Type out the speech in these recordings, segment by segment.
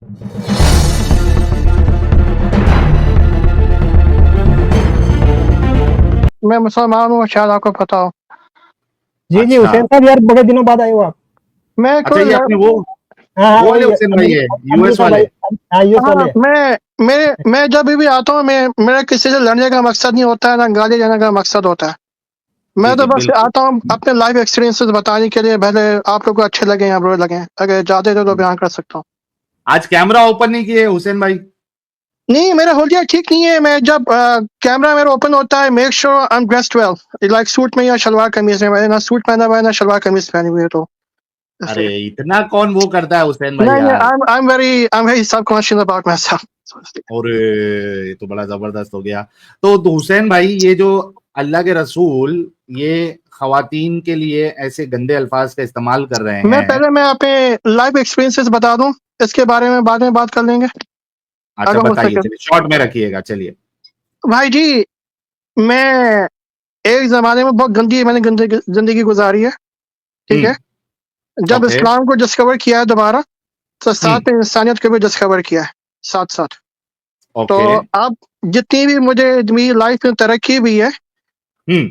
मैं मुसलमान हूँ, शायद आपको पता हो। जी जी अच्छा हुसैन साहब, यार बड़े दिनों बाद आए हो आप। मैं अच्छा, ये अपने वो हाँ हाँ, वाले वही हुसैन भाई है, यूएस अमेरिका वाले। भाई। हाँ यूएस हाँ, वाले। मैं जब भी आता हूँ, मेरा किसी से लड़ने का मकसद नहीं होता है, ना गाली देने का मकसद होता है। मैं जी तो जी बस बिल्कुल। आता हूँ अपने लाइफ एक्सपीरियंसेस बताने के लिए, भले आप लोग को अच्छे लगे या बुरे लगे, अगर चाहते तो बयान कर सकता हूँ। आज कैमरा ओपन नहीं किए हुसैन भाई? नहीं, मेरा होलिया ठीक नहीं है। मैं जब कैमरा मेरा ओपन होता है, make sure I am dressed well, like suit में या शलवार कमीज में। मैंने ना सूट पहना हुआ है ना शलवार कमीज पहनी हुई है, तो अरे इसलिए इतना कौन वो करता है हुसैन भाई नहीं, यार। आई एम वेरी सब कॉन्शियस अबाउट माई सेल्फ। और ये तो बड़ा जबरदस्त हो गया। तो हुसैन भाई, ये जो अल्लाह के रसूल ये खवातीन के लिए ऐसे गंदे अल्फाज का इस्तेमाल कर रहे हैं। मैं अपने लाइफ एक्सपीरियंसेस बता दूं, इसके बारे में बाद में बात कर लेंगे अच्छा अगर हो बताइए, सके। चलिए शॉर्ट में रखिएगा, चलिए। भाई जी, मैं एक जमाने में बहुत गंदी मैंने जिंदगी गुजारी है, ठीक है। जब ओके। इस्लाम को डिस्कवर किया है दोबारा, तो हम्म। साथ में इंसानियत को भी डिस्कवर किया है, साथ साथ। तो ओके। अब जितनी भी मुझे मेरी लाइफ में तरक्की भी है, हम्म।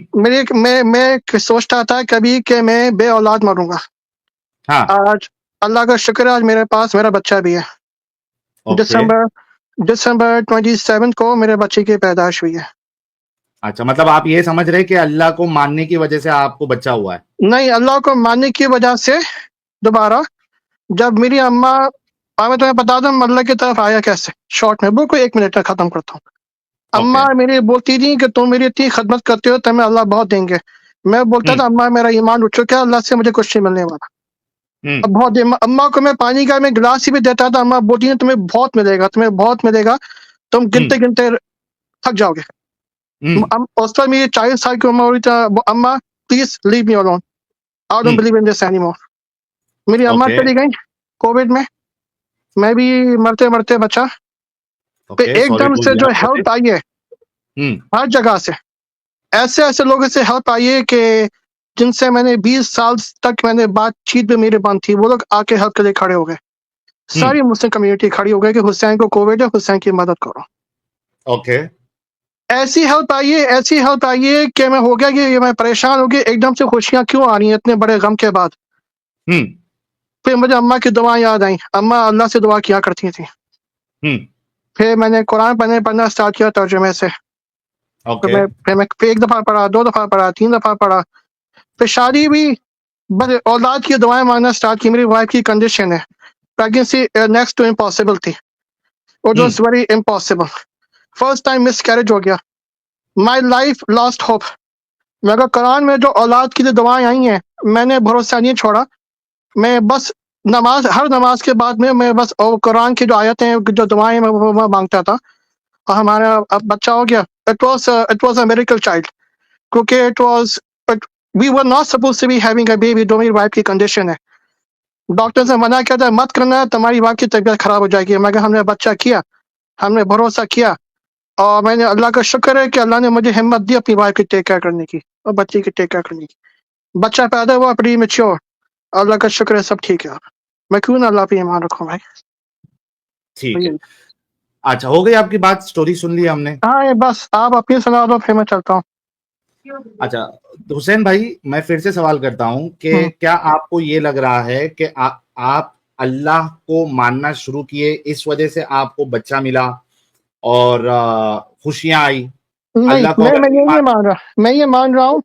मैं सोचता था कभी कि मैं बे औलाद मरूंगा। हाँ। आज अल्लाह का शुक्र है, आज मेरे पास मेरा बच्चा भी है। ओके। दिसंबर दिसंबर 27 को मेरे बच्चे की पैदाइश हुई है। अच्छा, मतलब आप ये समझ रहे हैं कि अल्लाह को मानने की वजह से आपको बच्चा हुआ है? नहीं, अल्लाह को मानने की वजह से दोबारा, जब मेरी अम्मा, मैं तुम्हें बता दूं अल्लाह की तरफ आया कैसे, शॉर्ट में बिल्कुल 1 मिनट में खत्म करता हूँ। ओके। अम्मा मेरी बोलती थी कि तुम मेरी इतनी खदमत करते हो, तुम्हें अल्लाह बहुत देंगे। मैं बोलता हम्म। था अम्मा मेरा ईमान उठ चुका है, अल्लाह से मुझे कुछ नहीं मिलने वाला। हम्म। अब बहुत अम्मा को मैं पानी का मैं गिलास भी देता था, अम्मा बोलती है तुम्हें बहुत मिलेगा, तुम्हें बहुत मिलेगा, तुम हम्म। गिनते गिनते थक जाओगे। हम्म। उस पर मेरी 40 साल की उम्र हुई था। अम्मा please leave me alone, I don't hmm. Believe in this anymore. मेरी अम्मा ओके। चली गई कोविड में, मैं भी मरते मरते बचा। पे ओके, सॉरी एकदम टू से हियर जो अबाउट इट। हेल्प आई है हम्म। हर जगह से, ऐसे ऐसे लोगों से हेल्प आई है कि जिनसे मैंने 20 साल तक मैंने बातचीत भी मेरी बंद थी, वो लोग आके हेल्प के लिए खड़े हो गए। हम्म। सारी मुस्लिम कम्युनिटी खड़ी हो गई कि हुसैन को कोविड है, हुसैन की मदद करो। ओके। ऐसी हेल्प आई है कि मैं हो गया कि मैं परेशान हो गया, एकदम से खुशियां क्यों आ रही हैं इतने बड़े गम के बाद। हम्म। फिर मुझे अम्मा की दुआ याद आई, अम्मा अल्लाह से दुआ किया करती थी। हम्म। फिर मैंने कुरान पढ़ना स्टार्ट किया तर्जुमे से। ओके। फिर मैं फिर 1 दफा पढ़ा, 2 दफा पढ़ा, 3 दफा पढ़ा। फिर शादी भी, बस औलाद की दुआएं मांगना स्टार्ट की। मेरी वाइफ की कंडीशन है, प्रेगनेंसी नेक्स्ट टू इम्पॉसिबल थी, it was very impossible. First time miss carriage हो गया, माई लाइफ लॉस्ट होप। मगर कुरान में जो औलाद के लिए दुआएं आई हैं, मैंने भरोसा नहीं छोड़ा। मैं बस नमाज, हर नमाज के बाद में मैं बस कुरान की जो आयतें हैं, जो दुआएं हैं, मैं मांगता था। और हमारा अब बच्चा हो गया। It was a miracle child, क्योंकि it was, we were not suppose to be having a baby. जो मेरी वाइफ की कंडीशन है, डॉक्टर ने मना किया था मत करना, तुम्हारी वाइफ की तबीयत खराब हो जाएगी। मगर हमने बच्चा किया, हमने भरोसा किया। और मैंने, अल्लाह का शुक्र है कि अल्लाह ने मुझे हिम्मत दी अपनी वाइफ की टेक केयर करने की और बच्चे की टेक केयर करने की। बच्चा पैदा हुआ प्री मेच्योर, अल्लाह का शुक्र है, सब ठीक है। मैं क्यों ना अल्लाह पे ईमान रखूं भाई। ठीक है। अच्छा, हो गई आपकी बात, स्टोरी सुन ली हमने। हाँ, ये बस आप अपनी सुना दो, फिर मैं चलता हूँ। अच्छा, तो हुसैन भाई मैं फिर से सवाल करता हूं कि हम्म। क्या आपको ये लग रहा है कि आप अल्लाह को मानना शुरू किए, इस वजह से आपको बच्चा मिला और खुशियां आई? नहीं, अल्लाह को मैं अगर मैं नहीं ये मान। नहीं मान रहा, मैं ये मान रहा हूँ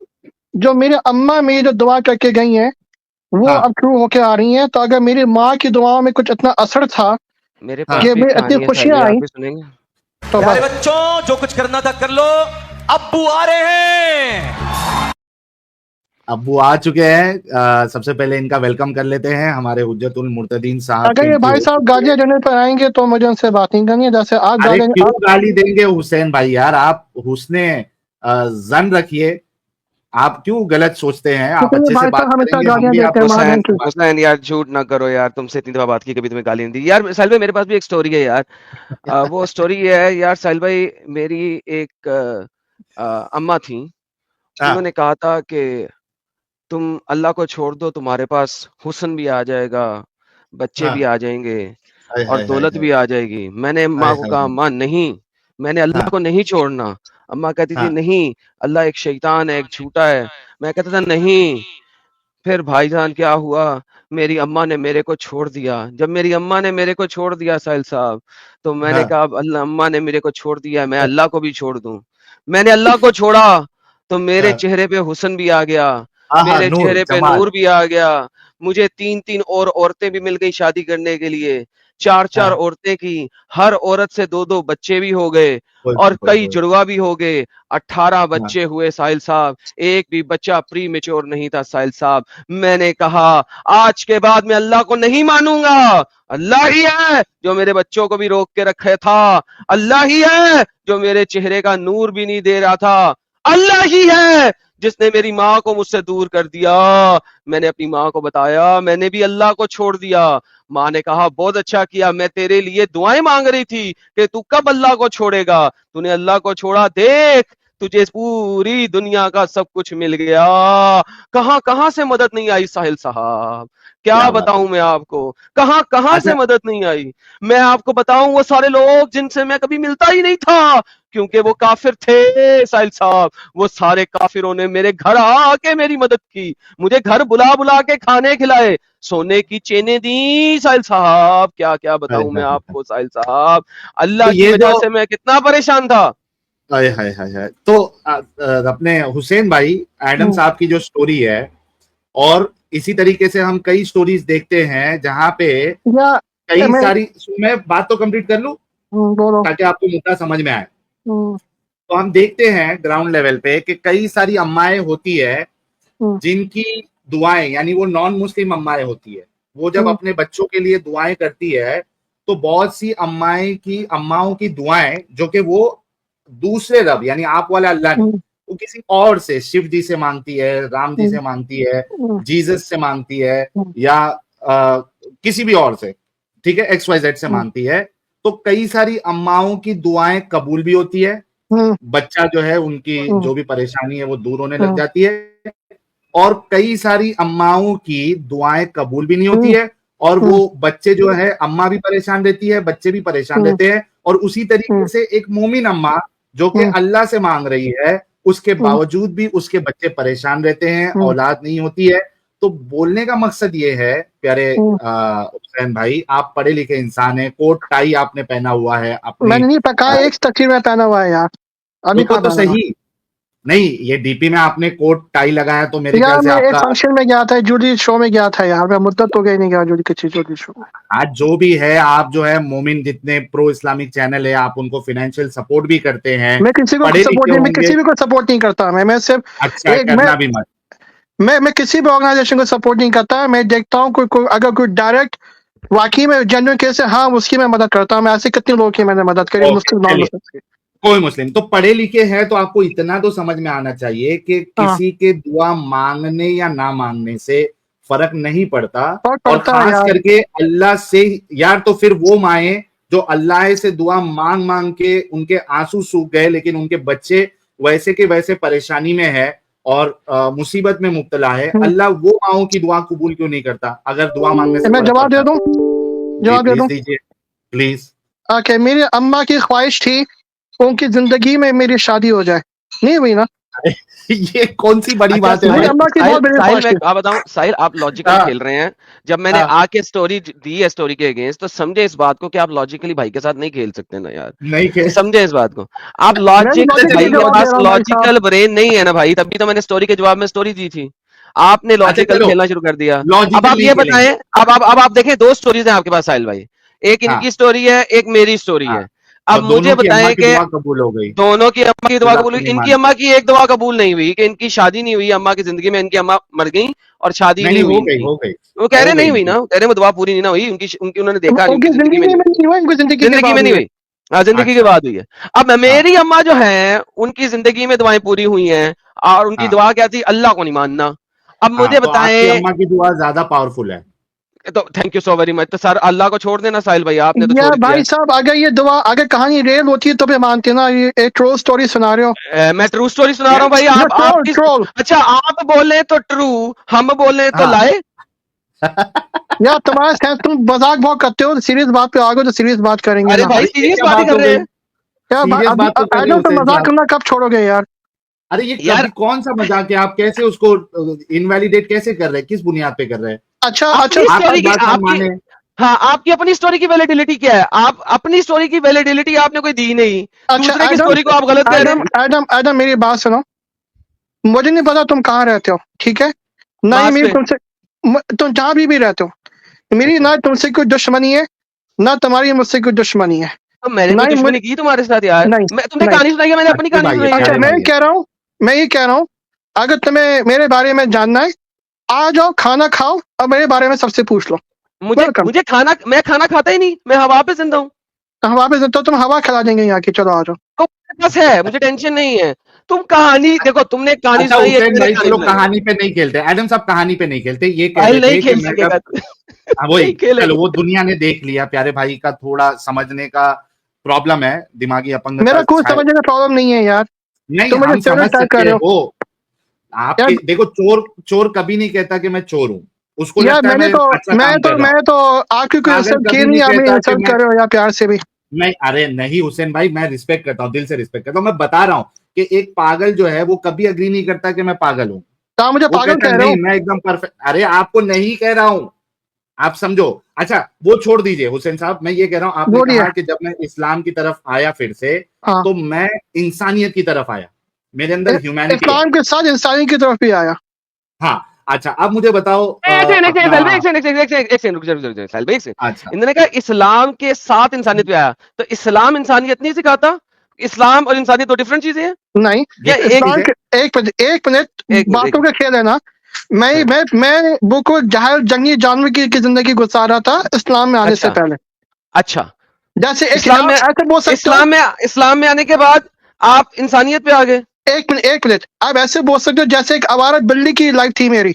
जो मेरी अम्मा मेरी जो दुआ करके गई हैं, वो हाँ। अब ट्रू होके आ रही हैं। तो अगर मेरी माँ की दुआओं में कुछ इतना असर था मेरे हाँ। पास कि भी एक मैं इतनी कहानी है साहिल खुशियां भाई, आप आई, भी सुनेंगे? तो प्यारे बस। बच्चों, जो कुछ करना था कर लो, अब्बू आ रहे हैं। अब्बू आ चुके हैं। सबसे पहले इनका वेलकम कर लेते हैं, हमारे हुज्जतुल मुर्तदीन साहब की अगर ये एंट्री भाई हो साहब चुकी है। गालियां देने पर आएंगे तो मुझे उनसे बात नहीं करनी है। जैसे आप अरे गालियां, क्यों आप गाली देंगे हुसैन भाई यार, आप हुस्ने जन रखिए। आप क्यों गलत सोचते हैं? आप कितने अच्छे से भाई बात साहब हमेशा करेंगे, हम गालियां भी देते हैं, आपको महान हुसैन की। हुसैन यार झूठ ना करो यार, तुमसे इतनी दफा बात की, कभी तुम्हें गाली नहीं दी यार। साहिल भाई मेरे पास भी एक स्टोरी है यार। वो स्टोरी ये है यार साहिल भाई, मेरी एक अम्मा थी। हाँ। उन्होंने कहा था कि तुम अल्लाह को छोड़ दो, तुम्हारे पास हुस्न भी आ जाएगा, बच्चे हाँ। भी आ जाएंगे। हाय, और हाय, दौलत हाय, भी आ जाएगी। मैंने हाय, माँ को हाय, कहा, हाय। माँ नहीं, मैंने अल्लाह हाँ, को नहीं छोड़ना। अम्मा कहती थी हाँ, नहीं, अल्लाह एक शैतान है, एक झूठा है। मैं कहता था नहीं। फिर भाईजान क्या हुआ, मेरी अम्मा ने मेरे को छोड़ दिया। जब मेरी अम्मा ने मेरे को छोड़ दिया साहिल साहब, तो मैंने हाँ, कहा अब अल्लाह, अम्मा ने मेरे को छोड़ दिया, मैं अल्लाह को भी छोड़ दूं। मैंने अल्लाह को छोड़ा तो मेरे हाँ, चेहरे पे हुस्न भी आ गया, हाँ, हाँ, मेरे नूर, चेहरे पे जमाल। नूर भी आ गया। मुझे 3-3 और औरतें भी मिल गई शादी करने के लिए, 4-4 हाँ, औरतें की, हर औरत से 2-2 बच्चे भी हो गए ओए और होए कई होए। जुड़वा भी हो गए। 18 हाँ, बच्चे हुए साहिल साहब, एक भी बच्चा प्री मेच्योर नहीं था साहिल साहब। मैंने कहा आज के बाद मैं अल्लाह को नहीं मानूंगा, अल्लाह ही है जो मेरे बच्चों को भी रोक के रखे था, अल्लाह ही है जो मेरे चेहरे का नूर भी नहीं दे रहा था, अल्लाह ही है जिसने मेरी माँ को मुझसे दूर कर दिया। मैंने अपनी माँ को बताया मैंने भी अल्लाह को छोड़ दिया। माँ ने कहा बहुत अच्छा किया, मैं तेरे लिए दुआएं मांग रही थी कि तू कब अल्लाह को छोड़ेगा, तूने अल्लाह को छोड़ा, देख तुझे इस पूरी दुनिया का सब कुछ मिल गया। कहां कहां से मदद नहीं आई साहिल साहब, क्या क्या बात है। बताऊं मैं आपको, कहां कहां से अच्छा, मदद नहीं आई। मैं आपको बताऊं वो सारे लोग जिनसे मैं कभी मिलता ही नहीं था क्योंकि वो काफिर थे साहिल साहब, वो सारे काफिरों ने मेरे घर आके मेरी मदद की, मुझे घर बुला बुला के खाने खिलाए, सोने की चेनें दी साहिल साहब। क्या क्या हाय, बताऊं मैं हाय, हाय। आपको साहिल साहब, तो अल्लाह की ये जो वजह से मैं कितना परेशान था। हाय, हाय, हाय, हाय। तो अपने हुसैन भाई, एडम हम्म, साहब की जो स्टोरी है, और इसी तरीके से हम कई स्टोरीज देखते हैं जहां पे या कई मैं सारी, मैं बात तो कंप्लीट कर लूं बोलो। ताकि आपको मुद्दा समझ में आए। हम्म, तो हम देखते हैं ग्राउंड लेवल पे कि कई सारी अम्माएं होती है हम्म, जिनकी दुआएं, यानी वो नॉन मुस्लिम अम्माएं होती है, वो जब हम्म, अपने बच्चों के लिए दुआएं करती है तो बहुत सी अम्माओं की दुआएं जो कि वो दूसरे रब यानी आप वाला अल्लाह नहीं, हम्म, वो किसी और से, शिव जी से मांगती है, राम जी हम्म, से मांगती है, हम्म, जीसस से मांगती है, हम्म, या किसी भी और से, ठीक है, XYZ से हम्म, मांगती है। तो कई सारी अम्माओं की दुआएं कबूल भी होती है, हम्म, बच्चा जो है उनकी हम्म, जो भी परेशानी है वो दूर होने लग हम्म, जाती है, और कई सारी अम्माओं की दुआएं कबूल भी नहीं होती हम्म, है, और हम्म, वो बच्चे जो है, अम्मा भी परेशान रहती है, बच्चे भी परेशान हम्म, रहते हैं। और उसी तरीके से एक मोमिन अम्मा जो कि हम्म, अल्लाह से मांग रही है, उसके हम्म, बावजूद भी उसके बच्चे परेशान रहते हैं, हम्म, औलाद नहीं होती है। तो बोलने का मकसद ये है, प्यारे हम्म। हुसैन भाई, आप पढ़े लिखे इंसान हैं, कोट टाई आपने पहना हुआ है अपनी, मैंने नहीं पका, एक तस्वीर में पहना हुआ है यार, अभी रुको कहाँ तो पहना हुआ। सही। नहीं, ये डीपी में आपने कोट टाई लगाया तो मेरे ख्याल यार से मैं एक आपका, फंक्शन में गया था, जूडी शो में गया था यार, मैं मुद्दत हो गई नहीं गया जूडी किसी जूडी शो में। आज जो भी है, आप जो है मोमिन, जितने प्रो इस्लामिक चैनल है आप उनको फाइनेंशियल सपोर्ट भी करते हैं, मैं किसी को पढ़े सपोर्ट लिखे नहीं, मैं होंगे। किसी भी को सपोर्ट नहीं करता। मैं सिर्फ अच्छा, एक करना भी मत। मैं किसी भी ऑर्गेनाइजेशन को सपोर्ट नहीं करता। मैं देखता हूँ अगर कोई डायरेक्ट वाकई में जेन्युइन केस है, हाँ उसकी मैं मदद करता हूँ। मैं ऐसे कितने लोगों की मैंने मदद करी, ओके, मुस्लिम नॉन चलिए, मुस्लिम की। कोई मुस्लिम तो पढ़े लिखे हैं तो आपको इतना तो समझ में आना चाहिए कि हाँ, किसी के दुआ मांगने या ना मांगने से फर्क नहीं पड़ता। फर्क और पड़ता है खास यार। करके अल्लाह से, यार तो फिर वो माए जो अल्लाह से दुआ मांग मांग के उनके आंसू सूख गए, लेकिन उनके बच्चे वैसे के वैसे परेशानी में है और मुसीबत में मुब्तला है। अल्लाह वो माओं की दुआ कबूल क्यों नहीं करता अगर दुआ मांगने से मैं फर्क जवाब दे पड़ता दूं, है? जी जवाब दे प्लीज दूं। दीजिए, प्लीज। ओके, मेरी अम्मा की ख्वाहिश थी उनकी जिंदगी में मेरी शादी हो जाए, नहीं हुई ना। ये कौन सी बड़ी अच्छा बात है मेरी भाई? साहिल, अम्मा की साहिल बहुत बड़ी साहिल ख्वाहिश मैं थी। क्या बताऊं, साहिल आप लॉजिकल हाँ, खेल रहे हैं। जब मैंने हाँ, आके स्टोरी दी है स्टोरी के अगेंस्ट, तो समझे इस बात को कि आप लॉजिकली भाई के साथ नहीं खेल सकते ना यार, नहीं के। समझे इस बात को। आप मैं भी लॉजिक, लॉजिकली भाई के जवाब दे पास रहा हूँ भाई साहब। लॉजिकल ब्रेन नहीं है ना भाई, तभी तो मैंने स्टोरी के जवाब में स्टोरी दी थी। आपने अच्छा लॉजिकल चलो, खेलना शुरू कर दिया। अब लॉजिकल आप नहीं ये खेलेंगे। बताएं, अब आप देखें, दो स्टोरीज हैं आपके पास साहिल भाई, एक हाँ, इनकी स्टोरी है, एक मेरी स्टोरी हाँ, है। अब और मुझे दोनों की अम्मा बताएं की कि दुआ कबूल हो गई, दोनों की अम्मा की दुआ फिर कबूल आप हुई, नहीं इनकी मानते? अम्मा की एक दुआ कबूल नहीं हुई कि इनकी शादी नहीं हुई अम्मा की जिंदगी में, इनकी अम्मा मर गई और शादी नहीं नहीं नहीं, हुई हो गई, इनकी। हो गई, वो कह हो रहे गई नहीं हुई इनकी। ना, कह रहे वो दुआ पूरी नहीं ना हुई उनकी, उनकी उन्होंने देखा नहीं, उनकी उनकी जिंदगी में जिंदगी नहीं में हुई, नहीं हुआ, उनकी जिंदगी के जिंदगी में बाद नहीं हुआ। हुई। हाँ, जिंदगी के अच्छा, बाद हुई है। अब हाँ, मेरी अम्मा जो है उनकी जिंदगी में दुआएं पूरी हुई हैं, और उनकी हाँ, दुआ क्या थी, अल्लाह को नहीं मानना। अब हाँ, मुझे तो आपकी बताएं, अम्मा की दुआ ज्यादा पावरफुल है। तो thank you so very much. तो सर अल्लाह को छोड़ देना साहिल भाई, आपने तो छोड़ यार ही दिया। भाई साहब, अगर ये दुआ, अगर कहानी रियल होती है तो फिर मानते ना, ये एक ट्रू स्टोरी सुना रहे हो। मैं ट्रू स्टोरी सुना रहा यार, हूँ भाई, जो आप ट्रोल किस, ट्रोल। अच्छा आप बोले तो ट्रू, हम बोले तो हाँ, लाए। यार तुम्हारे साथ तुम मजाक बहुत करते हो, सीरियस बात पे आओगे तो सीरियस बात करेंगे अरे ना। भाई ये सीरियस क्या बात ही बात कर हो रहे गई? हैं यार सीरियस बात तो कर रहे हो एडम तुम हुसैन मजाक साहब। करना कब छोड़ोगे यार? अरे ये यार कभी कौन सा मजाक है? आप कैसे उसको इनवैलिडेट कैसे कर रहे हैं? किस बुनियाद पे कर रहे हैं? अच्छा अपनी अच्छा स्टोरी आपकी की बात हम आपकी माने। हाँ आपकी अपनी स्टोरी की वैलिडिटी क्या है? आप अपनी स्टोरी की वैलिडिटी आपने कोई दी नहीं, अच्छा दूसरे की एडम स्टोरी को आप गलत कह रहे एडम हैं। एडम एडम मेरी बात सुनो। मुझे नहीं पता तुम कहाँ रहते हो, ठीक है? ना ही मार्स मेरी पे। तुमसे तुम जहाँ भी रहते हो, मेरी अच्छा ना तुमसे कोई दुश्मनी है, ना तुम्हारी मुझसे कोई दुश्मनी है। तो मैंने ना कोई ही दुश्मनी की तुम्हारे साथ यार? नहीं मैं तुमने नहीं। कहानी सुनाई है, मैंने अपनी अच्छे कहानी भाई है, सुनाई है। अच्छा प्यारे मैं भाई ये है। कह रहा हूँ, मैं ये कह रहा हूँ, अगर तुम्हें मेरे बारे में जानना है, आ जाओ खाना खाओ और मेरे बारे में सबसे पूछ लो। मुझे वेलकम। मुझे खाना, मैं खाना खाता ही नहीं, मैं हवा पे जिंदा हूँ। तो हवा पे तो तुम हवा खिला देंगे यहाँ की, चलो आ जाओ। तो मेरे पास है, मुझे टेंशन नहीं है। तुम कहानी देखो, तुमने एक कहानी अच्छा सुनाई है, हुसैन मैंने भाई कहानी चलो सुनाई है। कहानी पे नहीं खेलते, एडम साहब कहानी पे नहीं खेलते। ये कह साहिल रहे नहीं थे कि खेल मैं सकेगा। जब हाँ वही, नहीं खेलेगा। चलो वो दुनिया ने देख लिया, प्यारे भाई का थोड़ा समझने का प्रॉब्लम है, दिमागी अपंगता मेरा कोई शायद। समझने का प्रॉब्लम नहीं है यार, नहीं तुम मुझे हम समझ स्टेरियोटाइप कर सकते रहे हैं हो। वो। यार आपके देखो, चोर चोर कभी नहीं कहता कि मैं चोर हूं, उसको यार लगता है मैं अच्छा काम कर रहा हूँ। मैं तो आपकी कोई पागल इंसल्ट किए कभी नहीं, नहीं आप मेरी कहता कि इंसल्ट मैं कर रहे हो यार प्यार से भी। नहीं, अरे नहीं हुसैन भाई, मैं रिस्पेक्ट करता हूँ, दिल से रिस्पेक्ट करता हूँ। मैं बता रहा हूँ कि एक पागल जो है वो कभी अग्री नहीं करता कि मैं पागल हूँ। तो आप मुझे वो पागल कहता कह है रहे नहीं हो? मैं एकदम परफेक्ट। अरे आपको नहीं कह रहा हूं, आप समझो। अच्छा वो छोड़ दीजिए हुसैन साहब, मैं ये कह रहा हूं, आपने बोलिए। कहा कि जब मैं इस्लाम की तरफ आया फिर से, हाँ, तो मैं इंसानियत की तरफ आया, मेरे अंदर ह्यूमैनिटी है। इस्लाम के साथ इंसानी की तरफ भी आया। हाँ अच्छा, अब मुझे बताओ एक सेकंड एक सेकंड अपना। साहिल भाई, एक सेकंड एक सेकंड रुक जा साहिल भाई, एक सेकंड। अच्छा इन्होंने कहा इस्लाम के साथ इंसानियत पे आया, तो इस्लाम इंसानियत नहीं सिखाता? इस्लाम और इंसानियत दो डिफरेंट चीजें हैं नहीं, या एक चीज इस्लाम है। के एक मिनट एक मिनट बातों का खेल है ना। हाँ, मैं वो को जाहिर जंगली जानवर की जिंदगी गुजारा था इस्लाम में आने से अच्छा पहले। अच्छा। जैसे एक इस्लाम आप में ऐसे बोल सकते हो। इस्लाम में आने के बाद आप इंसानियत पे आ गए। एक मिनट आप ऐसे बोल सकते हो जैसे एक आवारा बिल्ली की लाइफ थी मेरी।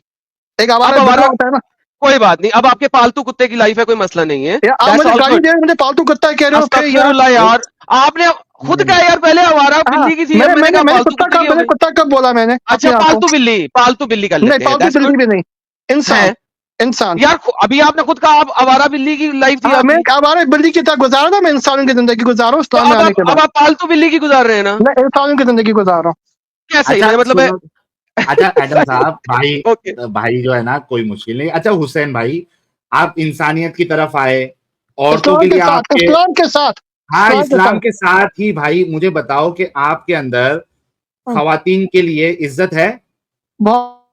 एक अब आवारा बिल्ला हमारा होता है ना। कोई बात नहीं, अब आपके पालतू कुत्ते की लाइफ है, कोई मसला नहीं है, या आप दैट्स मुझे ऑल गाली गुड। दे रहे हो, मुझे पालतू कुत्ता कह रहे हो फिर यार। अस्तगफिरुल्लाह यार, आपने खुद नहीं, कहा यार, पहले आवारा हाँ, बिल्ली की थी, अब मैंने कहा पालतू कुत्ते की हो मैंने गई। कुत्ता कब बोला मैंने अच्छा अपने आप को? पालतू बिल्ली कर नहीं, लेते हैं, पालतू दैट्स बिल्ली गुड। भी नहीं, है इंसान। इंसान। यार, अभी आपने खुद कहा आप आवारा बिल्ली की लाइफ थी हाँ, मैं आपकी, एक आवारा बिल्ली की तरह गुजारा था, मैं इंसानों की जिंदगी गुजारा हूँ तो इस्लाम में आने के अब बाद। आप पालतू बिल्ली की गुजार रहे हैं ना? मैं इंसानों की जिंदगी गुजार रहा हूँ। कैसे ही अच्छा मेरा मतलब है। सुनो। अच्छा एडम साहब, भाई ओके। भाई जो है ना, कोई मुश्किल नहीं। अच्छा हुसैन भाई, आप इंसानियत की तरफ आए, औरतों के इस्लाम के लिए साथ, आपके। इस्लाम के साथ, हाँ इस्लाम के इस्लाम साथ। के साथ ही भाई, मुझे बताओ कि आपके अंदर हम्म, खवातीन के लिए इज्जत है? बहुत।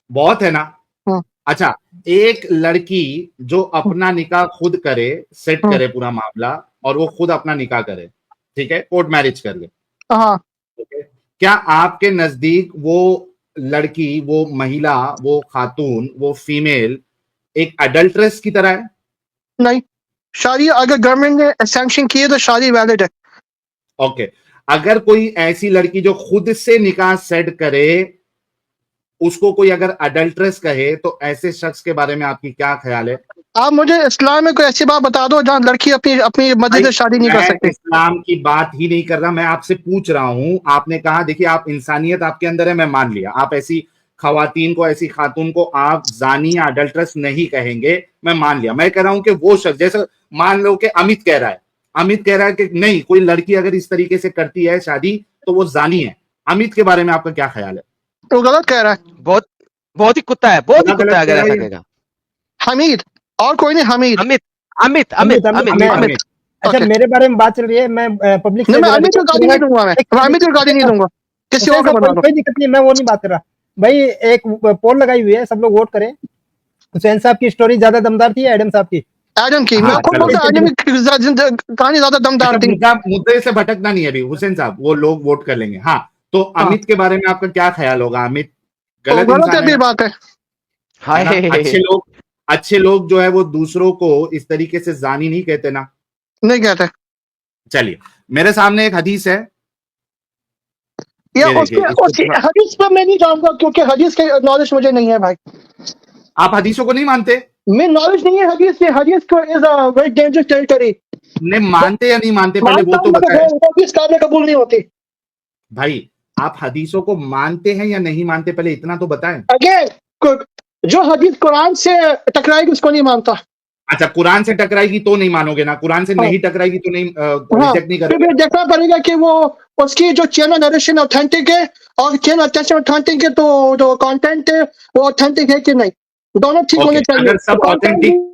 बहुत है ना? हम्म, अच्छा, एक लड़की जो हम्म, अपना निकाह खुद करे, सेट हम्म, करे पूरा मामला, और वो खुद अपना निकाह करे, ठीक है, कोर्ट मैरिज कर ले, हाँ। ठीक है, क्या आपके नजदीक वो लड़की, वो महिला, वो खातून, वो फीमेल एक अडल्ट्रेस की तरह है? नहीं, शादी अगर गवर्नमेंट ने सैंक्शन की है तो शादी वैलिड है। ओके, अगर कोई ऐसी लड़की जो खुद से निकाह सेट करे, उसको कोई अगर अडल्ट्रेस कहे, तो ऐसे शख्स के बारे में आपकी क्या ख्याल है? आप मुझे इस्लाम में कोई ऐसी बात बता दो जहाँ लड़की अपनी अपनी मर्जी भाई से शादी नहीं कर मैं सकती। इस्लाम की बात ही नहीं कर रहा, मैं आपसे पूछ रहा हूं। आपने कहा देखिए, आप इंसानियत आपके अंदर है, मैं मान लिया, आप ऐसी खवातीन को, ऐसी खातून को आप जानी या अडल्ट्रेस नहीं कहेंगे, मैं मान लिया। मैं कह रहा हूं कि वो शख्स, जैसे मान लो कि अमित कह रहा है, अमित कह रहा है कि नहीं, कोई लड़की अगर इस तरीके से करती है शादी तो वो जानी है। अमित के बारे में आपका क्या ख्याल है? तो गलत कह रहा है। बहुत बहुत ही कुत्ता है, बहुत ही गलत कुत्ता गलत है कह अगर रहा ऐसा है ये? कहेगा। हमीद, और कोई नहीं, हमीद। अमित अमित अमित अमित अमित अमित मैं अमित अमित अमित अच्छा, ओके। मेरे बारे में बात चल रही है, मैं पब्लिक नहीं, से मैं जरा अमित को रिक्वेस्ट गाली करूंगा। नहीं दूंगा, मैं अमित को गाली नहीं दूंगा, किसी हुसैन और को साहब, बता दो। कोई दिक्कत नहीं, मैं वो नहीं बात कर रहा भाई। एक पोल लगाई हुई है, सब लोग वोट करें। हुसैन साहब की स्टोरी ज्यादा दमदार थी या एडम साहब की? एडम की, मैं हाँ खुद चलो, बोलता एडम की कहानी ज्यादा दमदार अच्छा थी। मुद्दे से भटकना नहीं है अभी हुसैन साहब, वो लोग वोट कर लेंगे। हाँ, तो हाँ, अमित के बारे में आपका क्या ख्याल होगा? अमित तो गलत गलत है इंसान है भी ना? बात है। है ना? हाय। अच्छे लोग जो है वो दूसरों को इस तरीके से जानी नहीं कहते ना। नहीं कहते। चलिए, मेरे सामने एक हदीस है, या ये देखिए, इसको उसके थोड़ा। हदीस पर मैं नहीं जाऊंगा क्योंकि हदीस के नॉलेज मुझे नहीं है भाई। आप हदीसों को नहीं मानते? मैं नॉलेज नहीं है हदीस के, हदीस को is a very dangerous territory. ने मानते या नहीं मानते, पहले वो मानता हूं तो मगर बताए। वो हदीस काबिल कबूल नहीं होती। भाई आप हदीसों को मानते हैं या नहीं मानते, पहले इतना तो बताएं। अगेन जो हदीस कुरान से टकराएगी उसको नहीं मानता। अच्छा, कुरान से टकराएगी तो नहीं मानोगे ना, कुरान से हाँ। नहीं टकराएगी तो नहीं हाँ, रिजेक्ट नहीं फिर करोगे। भी देखना पड़ेगा कि वो उसकी जो चेन ऑफ नरेशन ऑथेंटिक है और चेन ऑफ नरेशन ऑथेंटिक है तो जो कंटेंट है वो ऑथेंटिक है कि नहीं, दोनों ठीक होने ओके, चाहिए। अगर सब Content ऑथेंटिक, भी-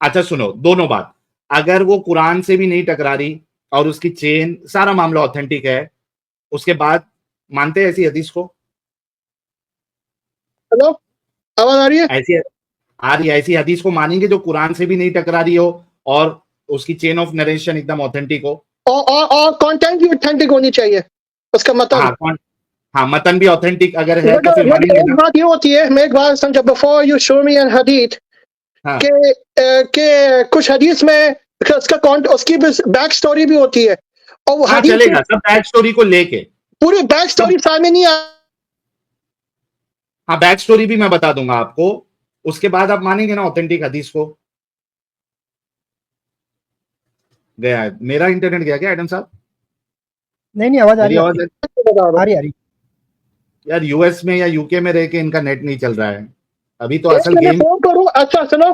अच्छा सुनो दोनों बात, अगर वो कुरान से भी नहीं टकरा रही और उसकी चेन सारा मामला ऑथेंटिक है, उसके बाद मानते हैं ऐसी हदीस को? हेलो, आवाज आ रही है? ऐसी आ रही है, ऐसी हदीस को मानेंगे जो कुरान से भी नहीं टकरा रही हो और उसकी चेन ऑफ नरेशन एकदम ऑथेंटिक हो? और कंटेंट भी ऑथेंटिक होनी चाहिए, उसका मतलब। हाँ कौन, हाँ मतन भी ऑथेंटिक अगर है तो फिर लेकिन मानेंगे एक ना। बात ये होती है, मैं एक बात समझा, before you show me an हदीथ हाँ के कुछ हदीस में उसकी बैक स्टोरी भी होती है और वो हाँ हदीस चलेगा, सब बैक स्टोरी को लेके, पूरी बैक स्टोरी सामने नहीं आ। हाँ बैक स्टोरी भी मैं बता दूंगा आपको, उसके बाद आप मानेंगे ना ऑथेंटिक हदीस को। गया है मेरा इंटरनेट, गया क्या एडम साहब? नहीं आवाज आ मेरी रही है आवाज है? आ रही यार यूएस में या यूके में रह के इनका नेट नहीं चल रहा है अभी तो, एक असल मिनट गेम। फोन करूं? अच्छा सुनो,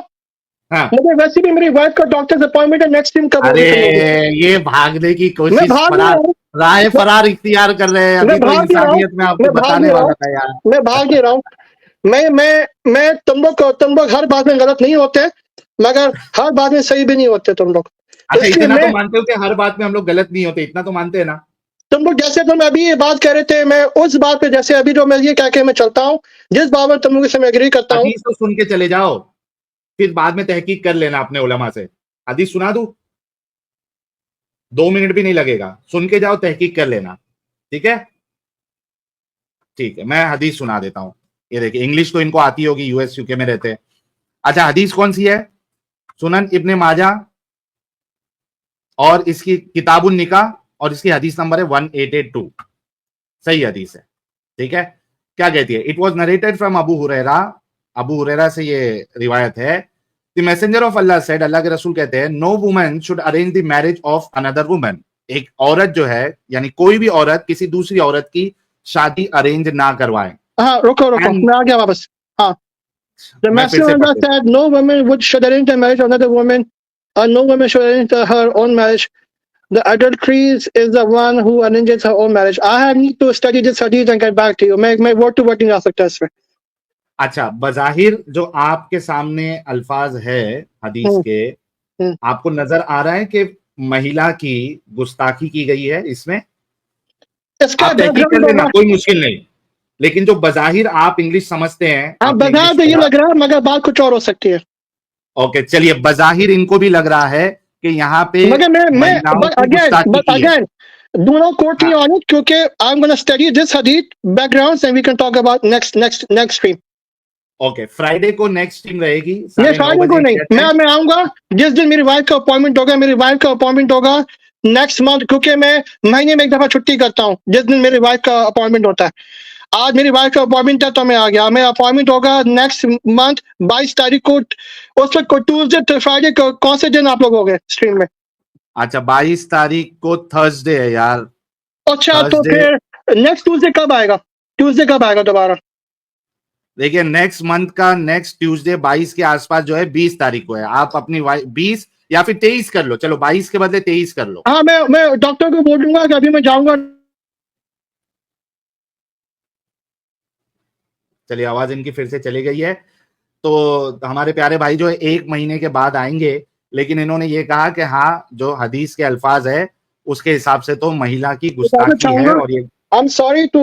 हाँ मुझे वैसे भी मेरी वाइफ का डॉक्टर अपॉइंटमेंट है नेक्स्ट दिन, कब अरे होगी तुम लोग? ये भागने की मैं कोशिश, भाग नहीं रहा फरार, हूँ, राह फरार इख्तियार कर रहे हैं, मैं अभी तो भाग नहीं रहा हूँ, इंसानियत में आपको मैं भाग बताने नहीं रहा वाला हूँ, था यार। मैं भाग नहीं रहा हूँ। मैं तुम लोग हर बात में गलत नहीं होते, मगर हर बात में सही भी नहीं होते तुम लोग। अच्छा इसलिए इतना तो मैं, मानते हो कि हर बात में हम लोग गलत नहीं होते, इतना तो मानते हैं ना? तुम लोग जैसे तुम अभी ये बात कर रहे थे, मैं उस बात पे जैसे अभी जो मैं ये कह के मैं चलता हूँ, जिस बात में तुम लोगों से मैं एग्री करता हूँ। हदीस तो सुन के चले जाओ, फिर बाद में तहकीक कर लेना अपने उलमा से। हदीस सुना दूं? 2 मिनट भी नहीं लगेगा, सुन के जाओ, तहकीक कर लेना, ठीक है? ठीक है, मैं हदीस सुना देता हूं। ये देखिए, इंग्लिश तो इनको आती होगी, यूएस यूके में रहते हैं। अच्छा हदीस कौन सी है? सुनन इब्ने माजा और इसकी किताबुन निकाह और इसकी हदीस नंबर है 1882। सही हदीस है, ठीक है? क्या कहती है? It was narrated from Abu Hurairah, Abu Hurairah से ये रिवायत है। The messenger of Allah said, Allah के रसूल कहते हैं, no woman should arrange the marriage of another woman. एक औरत जो है, यानी कोई भी औरत किसी दूसरी औरत की शादी अरेंज ना करवाए। हाँ रुको And- मैं आ गया वापस। हाँ, the मैं फिर से messenger पढ़ देता said no woman should arrange the marriage of another woman, and no woman should arrange her own marriage. The adulteress is the one who arranges her own marriage. I need to study this hadith and get back to you. मैं word to word नहीं आ सकता इसमें। हूं। अच्छा, बजाहिर जो आपके सामने अल्फाज है हदीस के, आपको नजर आ रहा है कि महिला की गुस्ताखी की गई है इसमें? इसका आप तहकीक कर background लेना, होगा। कोई मुश्किल नहीं, लेकिन जो बजाहिर आप इंग्लिश समझते हैं, हाँ, आपने बता इंग्लिश तो ये पढ़ा, लग रहा है, मगर बात कुछ और हो सकती है। ओके चलिए, बजाहिर इनको भी लग रहा है कि यहाँ पे मगर मैं महिलाओं की गुस्ताखी but की है। again, do not quote me on it, क्योंकि I'm going to study this hadith backgrounds and we can talk about next stream. Okay, Friday को नेक्स्ट टीम रहेगी ये 9:30 फ्राइडे को बजे नहीं, कहते हैं। मैं आऊंगा जिस दिन मेरी वाइफ का अपॉइंटमेंट होगा। मेरी वाइफ का अपॉइंटमेंट होगा नेक्स्ट मंथ, क्योंकि मैं महीने में एक दफा छुट्टी करता हूँ जिस दिन मेरी वाइफ का अपॉइंटमेंट होता है। आज मेरी वाइफ का अपॉइंटमेंट है तो मैं आ गया। मेरा अपॉइंटमेंट होगा नेक्स्ट मंथ 22 तारीख को। उस वक्त ट्यूजडे फ्राइडे को कौन से दिन आप लोग हो गए स्ट्रीम में? अच्छा 22 तारीख को थर्सडे है यार। अच्छा, तो Thursday- फिर नेक्स्ट ट्यूजडे कब आएगा? ट्यूजडे कब आएगा दोबारा? देखिए नेक्स्ट मंथ का नेक्स्ट ट्यूसडे 22 के आसपास जो है 20 तारीख को है। आप अपनी 20 या फिर 23 कर लो, चलो 22 के बदले 23 कर लो। हाँ, मैं डॉक्टर को बोलूंगा कि अभी मैं जाऊंगा। चलिए, आवाज इनकी फिर से चली गई है। तो हमारे प्यारे भाई जो है 1 महीने के बाद आएंगे, लेकिन इन्होंने ये कहा कि हाँ जो हदीस के अल्फाज है उसके हिसाब से तो महिला की गुस्ताखी है। और ये I'm sorry to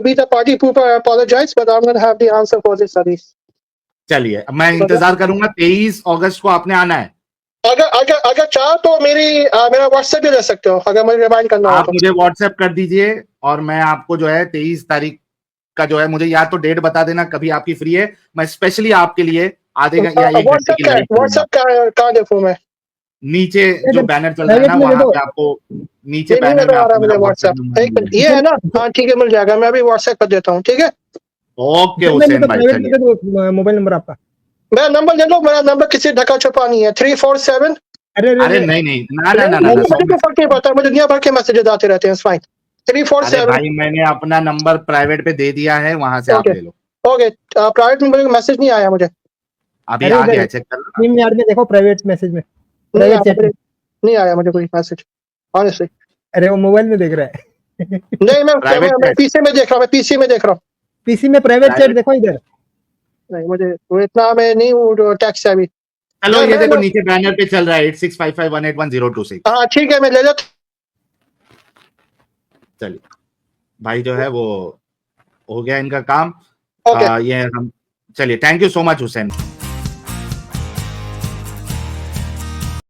be the party pooper, I apologize, but I'm going to have the answer for this hadith. चलिए, मैं इंतजार करूंगा। 23 अगस्त को आपने आना है। अगर चाहो तो मेरा व्हाट्सएप भी ले सकते हो, अगर मुझे रिमाइंड करना हो आप तो। मुझे व्हाट्सएप कर दीजिए और मैं आपको जो है 23 तारीख का जो है, मुझे या तो डेट बता देना कभी आपकी फ्री है, मैं स्पेशली आपके लिए आधे या 1 घंटे की लाइव करूंगा। व्हाट्सएप कहाँ देखूं मैं? नीचे जो बैनर चल रहा है ना, वहां पे आपको नीचे बैनर में आपको मेरा व्हाट्सएप WhatsApp एक मिनट, ये है ना? हाँ ठीक है, मिल जाएगा। मैं अभी व्हाट्सएप कर देता हूँ, ठीक है? ओके हुसैन भाई, चलिए। मोबाइल नंबर आपका? मेरा नंबर ले लो, मेरा नंबर किसी ढका छुपा नहीं है। 347। अरे नहीं, ना मुझे तो फर्क नहीं पड़ता, मुझे दुनिया भर के मैसेजेस आते रहते हैं, फाइन। अरे 347। भाई मैंने अपना नंबर प्राइवेट पे दे दिया है, वहां से आप ले लो। ओके प्राइवेट में मुझे मैसेज नहीं आया मुझे, अभी अरे आ इधर गया, चेक कर लो ना। टीम यार्ड में देखो, प्राइवेट मैसेज में, नहीं प्राइवेट आया चैट में। नहीं आया मुझे कोई मैसेज ऑनेस्टली। अरे वो मोबाइल में देख रहा है। नहीं मैं Private मैं chat। पीसी में देख रहा हूँ, मैं पीसी में देख रहा हूँ। पीसी में प्राइवेट चैट Private- देखो इधर। नहीं मुझे वो इतना मैं नहीं हूँ टैक्स से अभी। चलो यार, ये देखो मैं- नीचे बैनर पे चल रहा है 8655181026। हाँ ठीक है मैं ले लेता चलिए भाई जो है वो हो गया इनका काम। ओके ये हम चलिए, thank you so much Hussain.